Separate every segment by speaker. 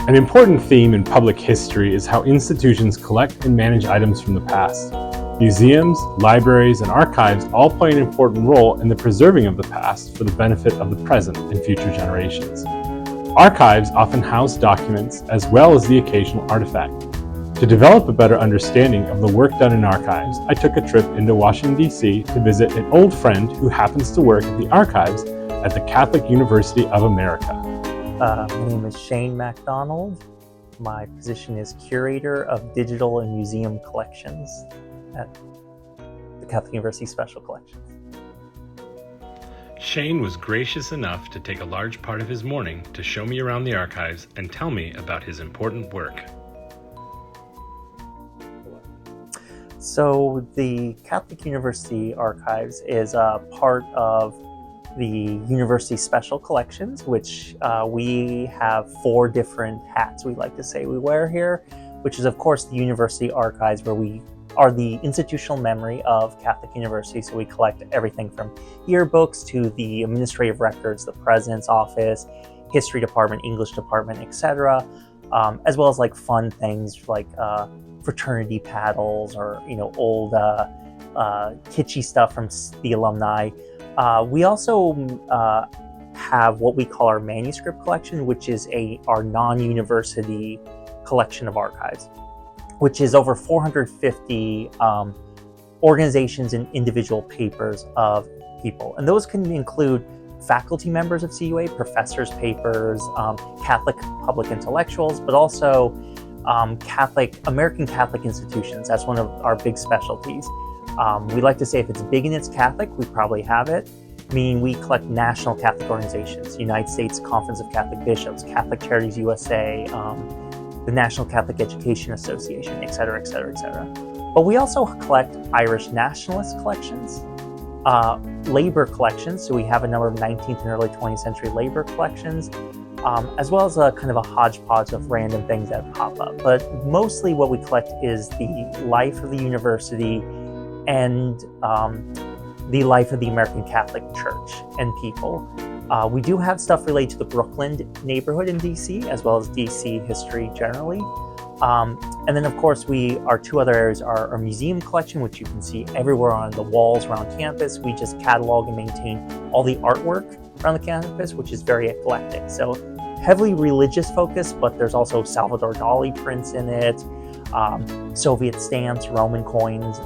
Speaker 1: An important theme in public history is how institutions collect and manage items from the past. Museums, libraries, and archives all play an important role in the preserving of the past for the benefit of the present and future generations. Archives often house documents as well as the occasional artifact. To develop a better understanding of the work done in archives, I took a trip into Washington, D.C. to visit an old friend who happens to work at the archives at the Catholic University of America.
Speaker 2: My name is Shane MacDonald. My position is Curator of Digital and Museum Collections at the Catholic University Special Collections.
Speaker 1: Shane was gracious enough to take a large part of his morning to show me around the archives and tell me about his important work.
Speaker 2: So the Catholic University Archives is a part of the University Special Collections, which we have 4 different hats we like to say we wear here, which is of course the University Archives, where we are the institutional memory of Catholic University. So we collect everything from yearbooks to the administrative records, the president's office, history department, English department, etc., as well as like fun things like fraternity paddles or old kitschy stuff from the alumni. We also have what we call our manuscript collection, which is our non-university collection of archives, which is over 450 organizations and individual papers of people. And those can include faculty members of CUA, professors' papers, Catholic public intellectuals, but also American Catholic institutions. That's one of our big specialties. We like to say if it's big and it's Catholic, we probably have it. Meaning we collect national Catholic organizations, United States Conference of Catholic Bishops, Catholic Charities USA, the National Catholic Education Association, etc., etc., etc. But we also collect Irish nationalist collections, labor collections. So we have a number of 19th and early 20th century labor collections, as well as a kind of a hodgepodge of random things that pop up. But mostly what we collect is the life of the university and the life of the American Catholic Church and people. We do have stuff related to the Brooklyn neighborhood in DC, as well as DC history generally. And then of course our 2 other areas are our museum collection, which you can see everywhere on the walls around campus. We just catalog and maintain all the artwork around the campus, which is very eclectic. So heavily religious focused, but there's also Salvador Dali prints in it, Soviet stamps, Roman coins,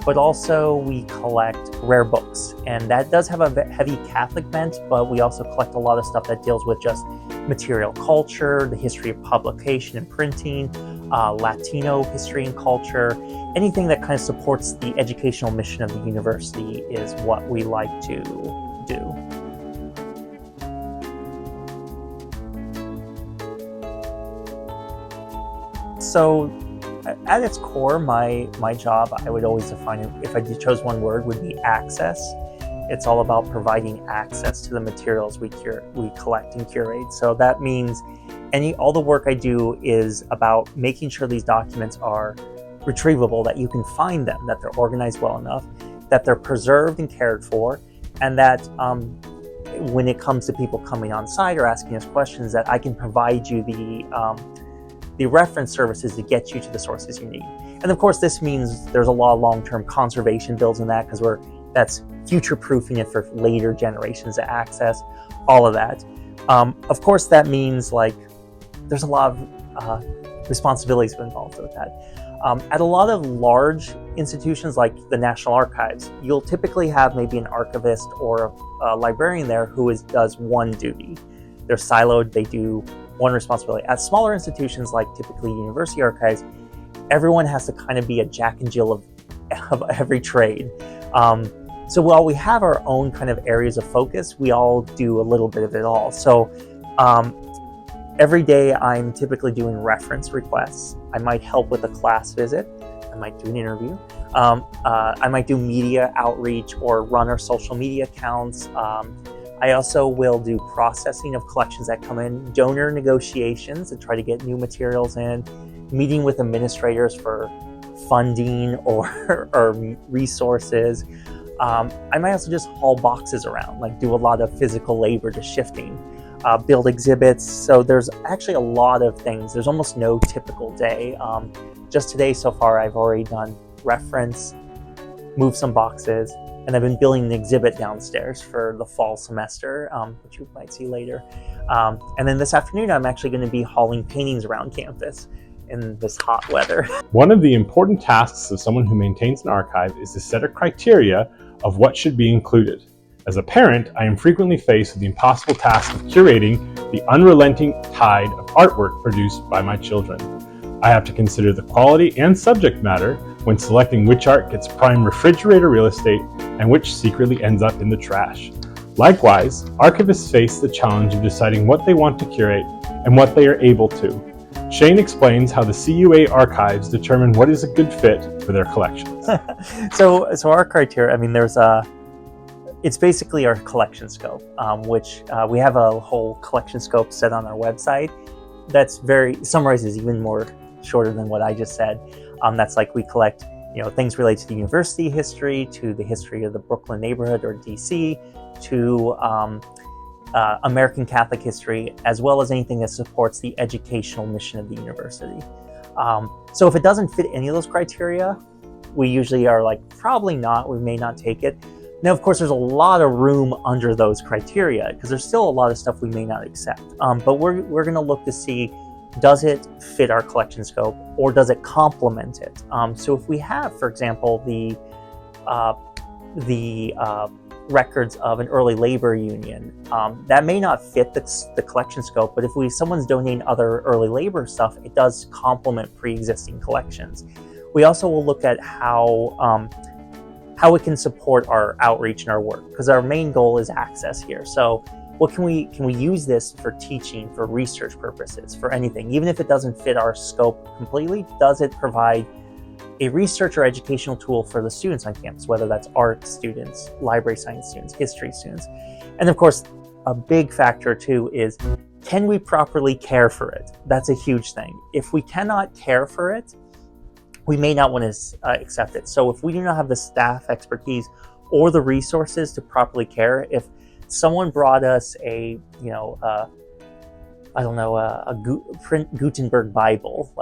Speaker 2: but also we collect rare books. And that does have a heavy Catholic bent, but we also collect a lot of stuff that deals with just material culture, the history of publication and printing, Latino history and culture. Anything that kind of supports the educational mission of the university is what we like to do. So at its core, my job, I would always define it, if I chose one word, would be access. It's all about providing access to the materials we collect and curate. So that means all the work I do is about making sure these documents are retrievable, that you can find them, that they're organized well enough, that they're preserved and cared for, and that when it comes to people coming on site or asking us questions, that I can provide you the reference services to get you to the sources you need. And of course, this means there's a lot of long-term conservation builds in that, because that's future-proofing it for later generations to access, all of that. Of course, that means there's a lot of responsibilities involved with that. At a lot of large institutions like the National Archives, you'll typically have maybe an archivist or a librarian there who does one duty. They're siloed, they do one responsibility. At smaller institutions like typically university archives, everyone has to kind of be a Jack and Jill of every trade. So while we have our own kind of areas of focus, we all do a little bit of it all. So every day I'm typically doing reference requests. I might help with a class visit. I might do an interview. I might do media outreach or run our social media accounts. I also will do processing of collections that come in, donor negotiations and try to get new materials in, meeting with administrators for funding or resources. I might also just haul boxes around, do a lot of physical labor to shifting. build exhibits. So there's actually a lot of things. There's almost no typical day. Just today so far, I've already done reference, moved some boxes, and I've been building an exhibit downstairs for the fall semester, which you might see later. And then this afternoon, I'm actually going to be hauling paintings around campus in this hot weather.
Speaker 1: One of the important tasks of someone who maintains an archive is to set a criteria of what should be included. As a parent, I am frequently faced with the impossible task of curating the unrelenting tide of artwork produced by my children. I have to consider the quality and subject matter when selecting which art gets prime refrigerator real estate and which secretly ends up in the trash. Likewise, archivists face the challenge of deciding what they want to curate and what they are able to. Shane explains how the CUA archives determine what is a good fit for their collections.
Speaker 2: So our criteria, I mean, it's basically our collection scope, which we have a whole collection scope set on our website. That's summarizes even more shorter than what I just said. That's like we collect, things related to the university history, to the history of the Brooklyn neighborhood or DC, to American Catholic history, as well as anything that supports the educational mission of the university. So if it doesn't fit any of those criteria, we usually are like, probably not, we may not take it. Now, of course, there's a lot of room under those criteria because there's still a lot of stuff we may not accept. But we're going to look to see, does it fit our collection scope or does it complement it? So if we have, for example, the records of an early labor union, that may not fit the collection scope, but if someone's donating other early labor stuff, it does complement pre-existing collections. We also will look at how it can support our outreach and our work, because our main goal is access here. So what can we use this for teaching, for research purposes, for anything? Even if it doesn't fit our scope completely, does it provide a research or educational tool for the students on campus, whether that's art students, library science students, history students? And of course, a big factor too is, can we properly care for it? That's a huge thing. If we cannot care for it, we may not want to accept it. So if we do not have the staff expertise or the resources to properly care, if someone brought us a Gutenberg Bible,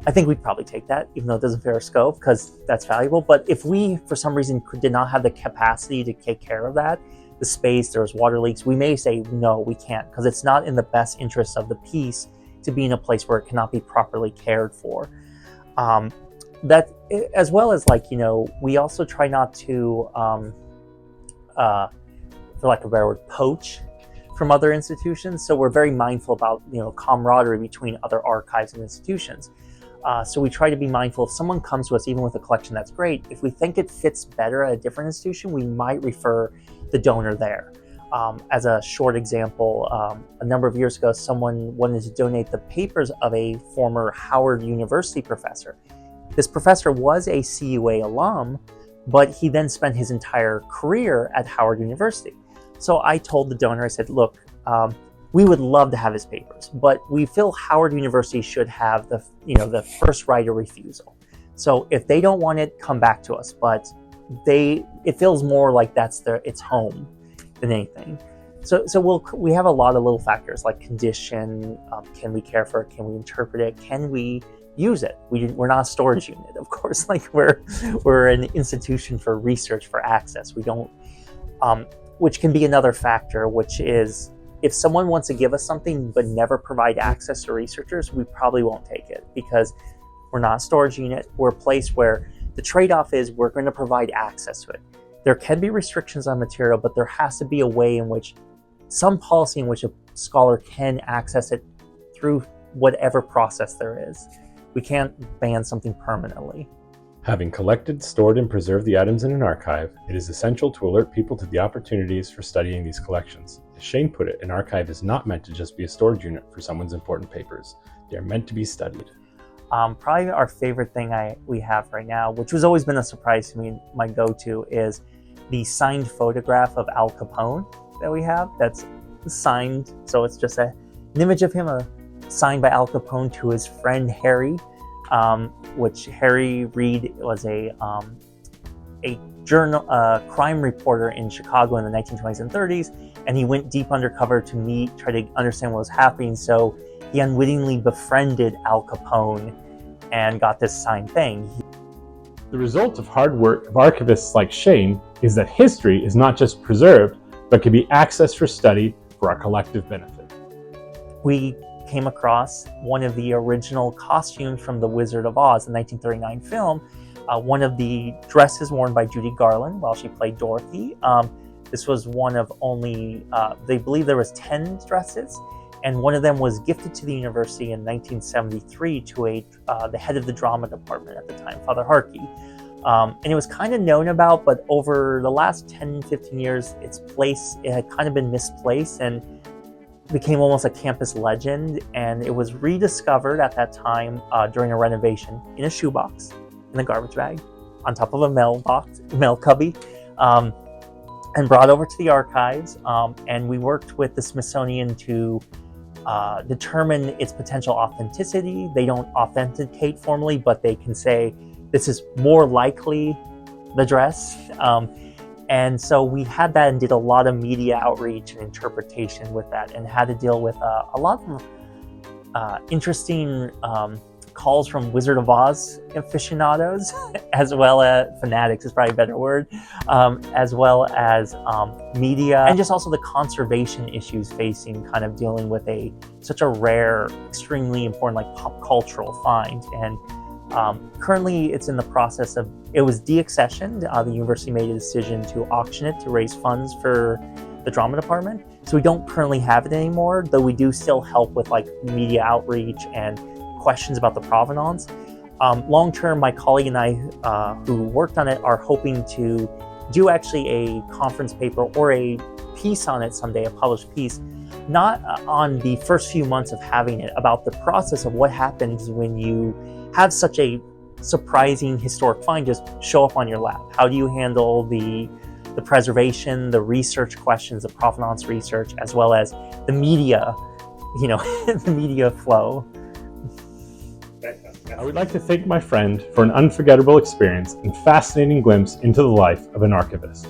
Speaker 2: I think we'd probably take that, even though it doesn't fit our scope, because that's valuable. But if we, for some reason, did not have the capacity to take care of that, the space, there was water leaks, we may say, no, we can't, because it's not in the best interest of the piece to be in a place where it cannot be properly cared for. That, as well as we also try not to, for lack of a better word, poach from other institutions. So we're very mindful about, camaraderie between other archives and institutions. So we try to be mindful if someone comes to us, even with a collection that's great, if we think it fits better at a different institution, we might refer the donor there. As a short example, a number of years ago, someone wanted to donate the papers of a former Howard University professor. This professor was a CUA alum, but he then spent his entire career at Howard University. So I told the donor, I said, look, we would love to have his papers, but we feel Howard University should have the first right of refusal. So if they don't want it, come back to us. But it feels more like that's its home than anything. So we have a lot of little factors like condition. Can we care for it? Can we interpret it? Can we use it? We're not a storage unit, of course. We're an institution for research, for access. We don't, which can be another factor, which is if someone wants to give us something but never provide access to researchers, we probably won't take it because we're not a storage unit. We're a place where the trade-off is we're going to provide access to it. There can be restrictions on material, but there has to be a way in which some policy in which a scholar can access it through whatever process there is. We can't ban something permanently.
Speaker 1: Having collected, stored, and preserved the items in an archive, it is essential to alert people to the opportunities for studying these collections. As Shane put it, an archive is not meant to just be a storage unit for someone's important papers. They are meant to be studied.
Speaker 2: Probably our favorite thing we have right now, which has always been a surprise to me, my go-to, is the signed photograph of Al Capone that we have. That's signed, so it's just an image of him, signed by Al Capone to his friend Harry, which Harry Reid was a crime reporter in Chicago in the 1920s and 30s, and he went deep undercover to try to understand what was happening. So he unwittingly befriended Al Capone and got this signed thing.
Speaker 1: The result of hard work of archivists like Shane is that history is not just preserved, but can be accessed for study for our collective benefit.
Speaker 2: We came across one of the original costumes from The Wizard of Oz, the 1939 film. One of the dresses worn by Judy Garland while she played Dorothy. This was one of only, they believe there was 10 dresses, and one of them was gifted to the university in 1973 to the head of the drama department at the time, Father Harkey. And it was kind of known about, but over the last 10, 15 years, it had kind of been misplaced and became almost a campus legend. And it was rediscovered at that time during a renovation in a shoebox, in a garbage bag, on top of a mail cubby, and brought over to the archives. And we worked with the Smithsonian to determine its potential authenticity. They don't authenticate formally, but they can say this is more likely the dress. And so we had that and did a lot of media outreach and interpretation with that, and had to deal with a lot of interesting calls from Wizard of Oz aficionados, as well as fanatics is probably a better word, as well as media, and just also the conservation issues facing kind of dealing with such a rare, extremely important like pop cultural find. And currently it's in the process of, it was deaccessioned. The university made a decision to auction it to raise funds for the drama department. So we don't currently have it anymore, though we do still help with like media outreach and questions about the provenance. Long term, my colleague and I who worked on it are hoping to do actually a conference paper or a piece on it someday, a published piece, not on the first few months of having it, about the process of what happens when you have such a surprising historic find just show up on your lap. How do you handle the preservation, the research questions, the provenance research, as well as the media, the media flow.
Speaker 1: I would like to thank my friend for an unforgettable experience and fascinating glimpse into the life of an archivist.